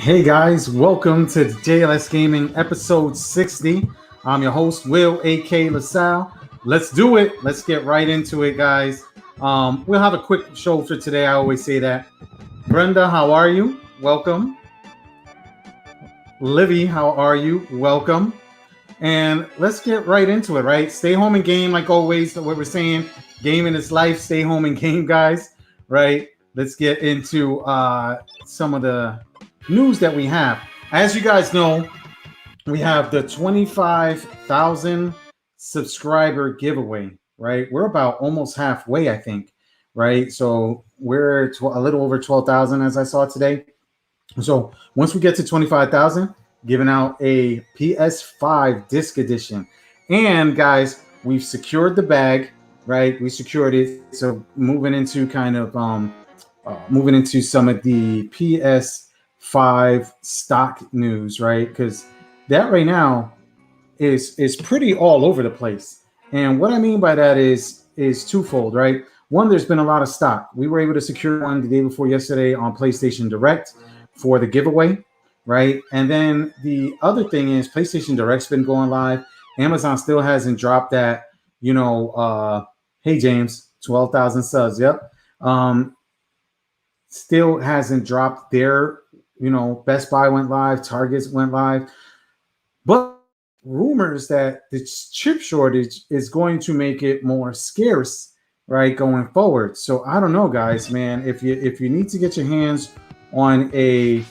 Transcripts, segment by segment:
Hey guys, welcome to JLS Gaming episode 60. I'm your host, Will, aka LaSalle. Let's do it. Let's get right into it, guys. We'll have a quick show for today. I always say that. Brenda, how are you? Welcome. Livy, how are you? Welcome. And let's get right into it, right? Stay home and game, like always. What we're saying, gaming is life. Stay home and game, guys. Right? Let's get into some of the news that we have. As you guys know, we have the 25,000 subscriber giveaway, right? We're about almost halfway, I think, right? So we're a little over 12,000 as I saw today. So once we get to 25,000, giving out a PS5 disc edition. And guys, we've secured the bag, right? We secured it. So moving into moving into some of the PS5 stock news, right? Because that right now is pretty all over the place. And what I mean by that is twofold, right? One, there's been a lot of stock. We were able to secure one the day before yesterday on PlayStation Direct for the giveaway, right? And then the other thing is PlayStation Direct's been going live. Amazon still hasn't dropped that, hey James, 12,000 subs. Yep. Still hasn't dropped their, Best Buy went live, Target went live. But rumors that the chip shortage is going to make it more scarce, right, going forward. So I don't know, guys, man. If you need to get your hands on a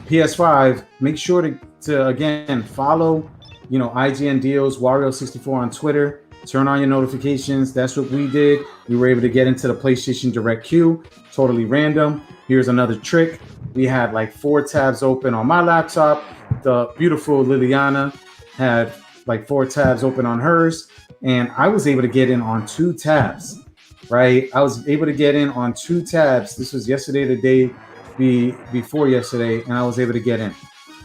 PS5, make sure to again follow, IGN Deals, Wario64 on Twitter. Turn on your notifications. That's what we did. We were able to get into the PlayStation Direct queue, totally random. Here's another trick. We had like 4 tabs open on my laptop. The beautiful Liliana had like 4 tabs open on hers, and I was able to get in on 2 tabs, right? I was able to get in on 2 tabs. This was yesterday, the day before yesterday, and I was able to get in,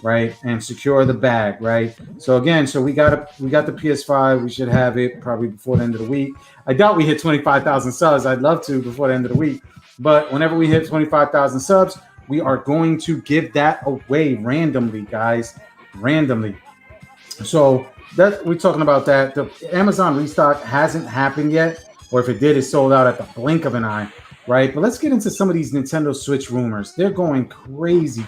right, and secure the bag, right? So again, we got the PS5. We should have it probably before the end of the week. I doubt we hit 25,000 subs. I'd love to before the end of the week, but whenever we hit 25,000 subs, we are going to give that away randomly, guys, randomly. So that we're talking about that. The Amazon restock hasn't happened yet, or if it did, it sold out at the blink of an eye, right? But let's get into some of these Nintendo Switch rumors. They're going crazy.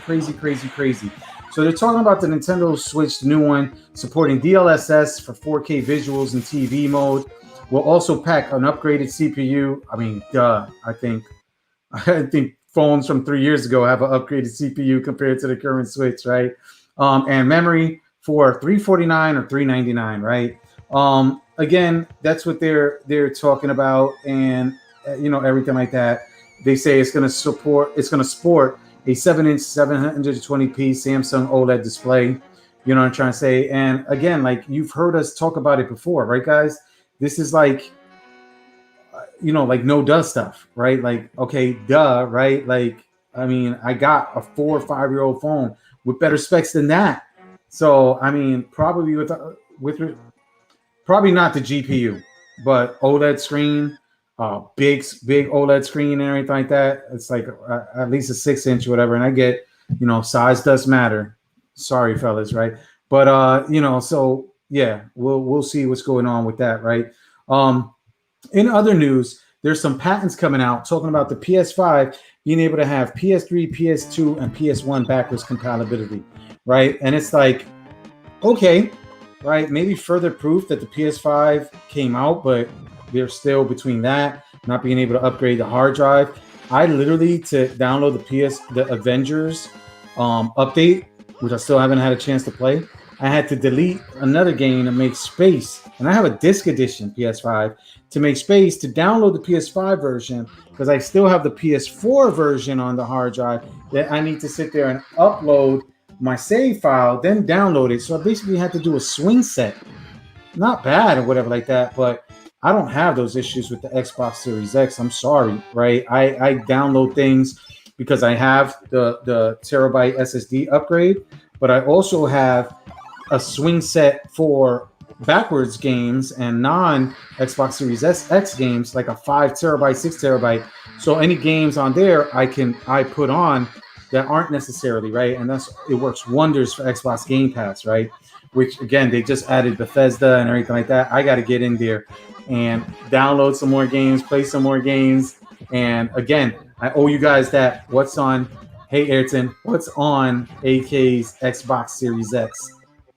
So they're talking about the Nintendo Switch, the new one, supporting DLSS for 4K visuals and TV mode. Will also pack an upgraded CPU. I mean, I think phones from 3 years ago have an upgraded CPU compared to the current Switch, right? And memory for $349 or $399, right? Again, that's what they're talking about, and everything like that. They say it's going to sport a 7-inch 720p Samsung OLED display. You know what I'm trying to say? And again, like you've heard us talk about it before, right, guys? This is like, like no duh stuff, right? Like, okay, duh, right? Like, I mean, I got a 4 or 5 year old phone with better specs than that. So, I mean, probably probably not the GPU, but OLED screen, big OLED screen and everything like that. It's like at least a 6-inch or whatever. And I get, size does matter. Sorry, fellas, right? But so yeah, we'll see what's going on with that, right? In other news, there's some patents coming out talking about the PS5 being able to have PS3, PS2, and PS1 backwards compatibility, right? And it's like, okay, right, maybe further proof that the PS5 came out, but they're still between that, not being able to upgrade the hard drive. I literally, to download the Avengers update, which I still haven't had a chance to play, I had to delete another game to make space. And I have a disc edition PS5 to make space to download the PS5 version, because I still have the PS4 version on the hard drive that I need to sit there and upload my save file, then download it. So I basically had to do a swing set. Not bad or whatever like that, but I don't have those issues with the Xbox Series X. I'm sorry, right? I download things because I have the terabyte SSD upgrade, but I also have a swing set for backwards games and non-Xbox Series X games, like a 5 terabyte, 6 terabyte. So any games on there I put on that aren't necessarily, right? And it works wonders for Xbox Game Pass, right? Which again, they just added Bethesda and everything like that. I got to get in there and download some more games, play some more games. And again, I owe you guys that. What's on? Hey Ayrton, what's on AK's Xbox Series X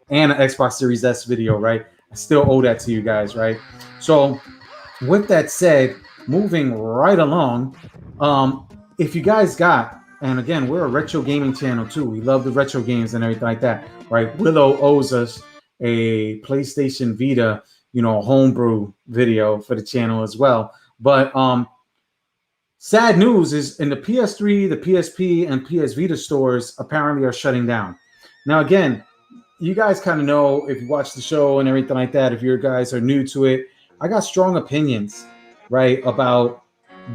and an Xbox Series S video, right? I still owe that to you guys, right? So with that said, moving right along, if you guys got, and again, we're a retro gaming channel too. We love the retro games and everything like that, right? Willow owes us a PlayStation Vita, homebrew video for the channel as well. But sad news is in the PS3, the PSP, and PS Vita stores apparently are shutting down. Now, again, you guys kind of know if you watch the show and everything like that, if you guys are new to it, I got strong opinions, right, about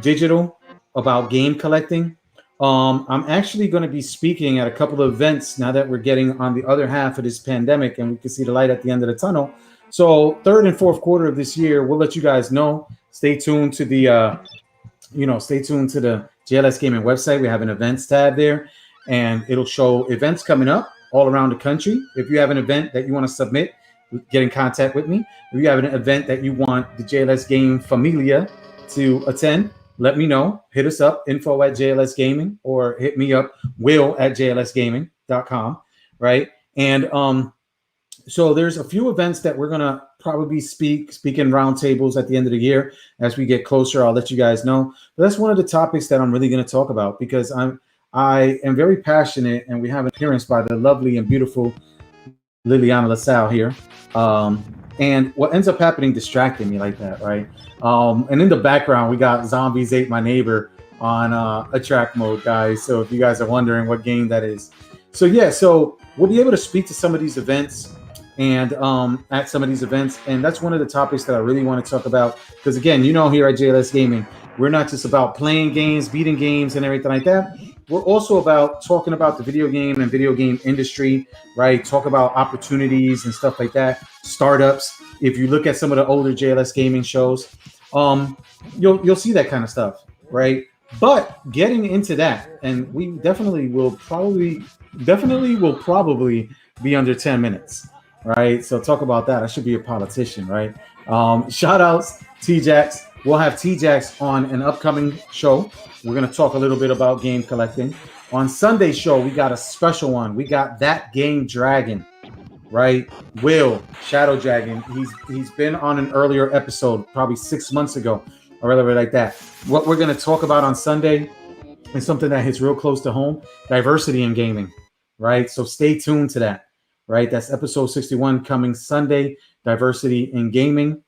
digital, about game collecting. I'm actually going to be speaking at a couple of events now that we're getting on the other half of this pandemic and we can see the light at the end of the tunnel. So third and fourth quarter of this year, we'll let you guys know. Stay tuned to the, stay tuned to the JLS Gaming website. We have an events tab there, and it'll show events coming up all around the country. If you have an event that you want to submit, get in contact with me. If you have an event that you want the JLS Game Familia to attend, let me know. Hit us up, info@JLS Gaming, or hit me up, will@jlsgaming.com, right? And so there's a few events that we're going to probably speak in roundtables at the end of the year. As we get closer, I'll let you guys know. But that's one of the topics that I'm really going to talk about, because I am very passionate, and we have an appearance by the lovely and beautiful Liliana LaSalle here. And what ends up happening distracting me like that, right? And in the background, we got Zombies Ate My Neighbor on attract mode, guys. So if you guys are wondering what game that is. So yeah, so we'll be able to speak to some of these events and at some of these events. And that's one of the topics that I really want to talk about. Because again, here at JLS Gaming, we're not just about playing games, beating games and everything like that. We're also about talking about the video game and video game industry, right? Talk about opportunities and stuff like that. Startups. If you look at some of the older JLS Gaming shows, you'll see that kind of stuff, right? But getting into that, and we definitely will probably be under 10 minutes, right? So talk about that. I should be a politician, right? Shout outs, T-Jax. We'll have T-Jax on an upcoming show. We're going to talk a little bit about game collecting. On Sunday's show, we got a special one. We got That Game Dragon, right? Will, Shadow Dragon. He's been on an earlier episode, probably 6 months ago, or whatever like that. What we're going to talk about on Sunday is something that hits real close to home, diversity in gaming, right? So stay tuned to that, right? That's episode 61 coming Sunday, diversity in gaming,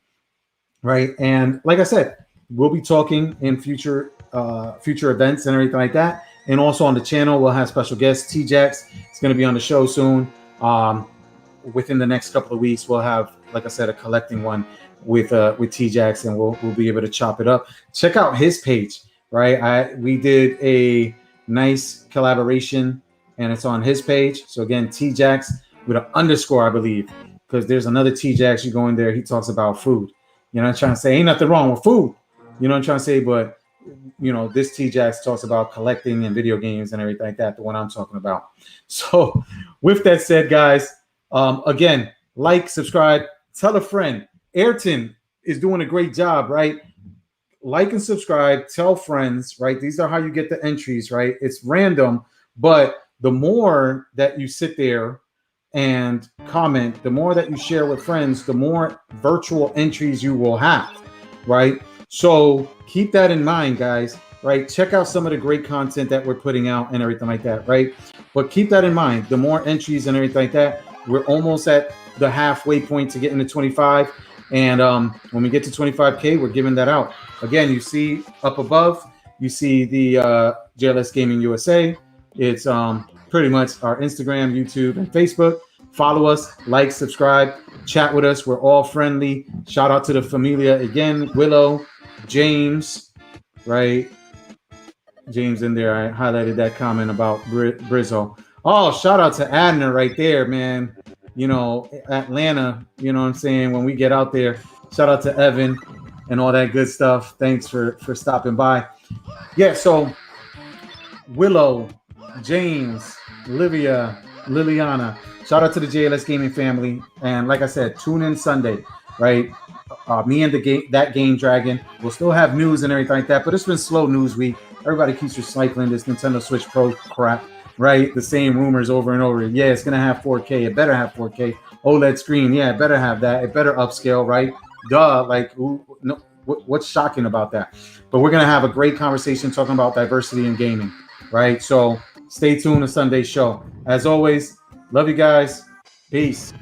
right? And like I said, we'll be talking in future events and everything like that. And also on the channel, we'll have special guests. T-Jax is going to be on the show soon. Within the next couple of weeks, we'll have, like I said, a collecting one with T-Jax, and we'll be able to chop it up. Check out his page, right? We did a nice collaboration, and it's on his page. So again, T-Jax with an underscore, I believe, because there's another T-Jax. You go in there, he talks about food. I'm trying to say ain't nothing wrong with food. You know what I'm trying to say? But, this T-Jax talks about collecting and video games and everything like that, the one I'm talking about. So with that said, guys, again, like, subscribe, tell a friend. Ayrton is doing a great job, right? Like and subscribe, tell friends, right? These are how you get the entries, right? It's random, but the more that you sit there and comment, the more that you share with friends, the more virtual entries you will have, right? So keep that in mind, guys, right? Check out some of the great content that we're putting out and everything like that, right? But keep that in mind. The more entries and everything like that, we're almost at the halfway point to getting to 25. And when we get to 25K, we're giving that out. Again, you see up above, you see the JLS Gaming USA. It's pretty much our Instagram, YouTube, and Facebook. Follow us, like, subscribe, chat with us. We're all friendly. Shout out to the familia again. Willow, James, right? James in there. I highlighted that comment about Brizzo. Oh, shout out to Adner right there, man. Atlanta, you know what I'm saying? When we get out there, shout out to Evan and all that good stuff. Thanks for stopping by. Yeah, so Willow, James, Livia, Liliana. Shout out to the JLS Gaming family. And like I said, tune in Sunday, right? Me and that game dragon. We'll still have news and everything like that, but it's been slow news week. Everybody keeps recycling this Nintendo Switch Pro crap, right? The same rumors over and over. Yeah, it's gonna have 4K. It better have 4K. OLED screen. Yeah, it better have that. It better upscale, right? Duh. Like, no, what's shocking about that? But we're gonna have a great conversation talking about diversity in gaming, right? So stay tuned to Sunday's show. As always, love you guys. Peace.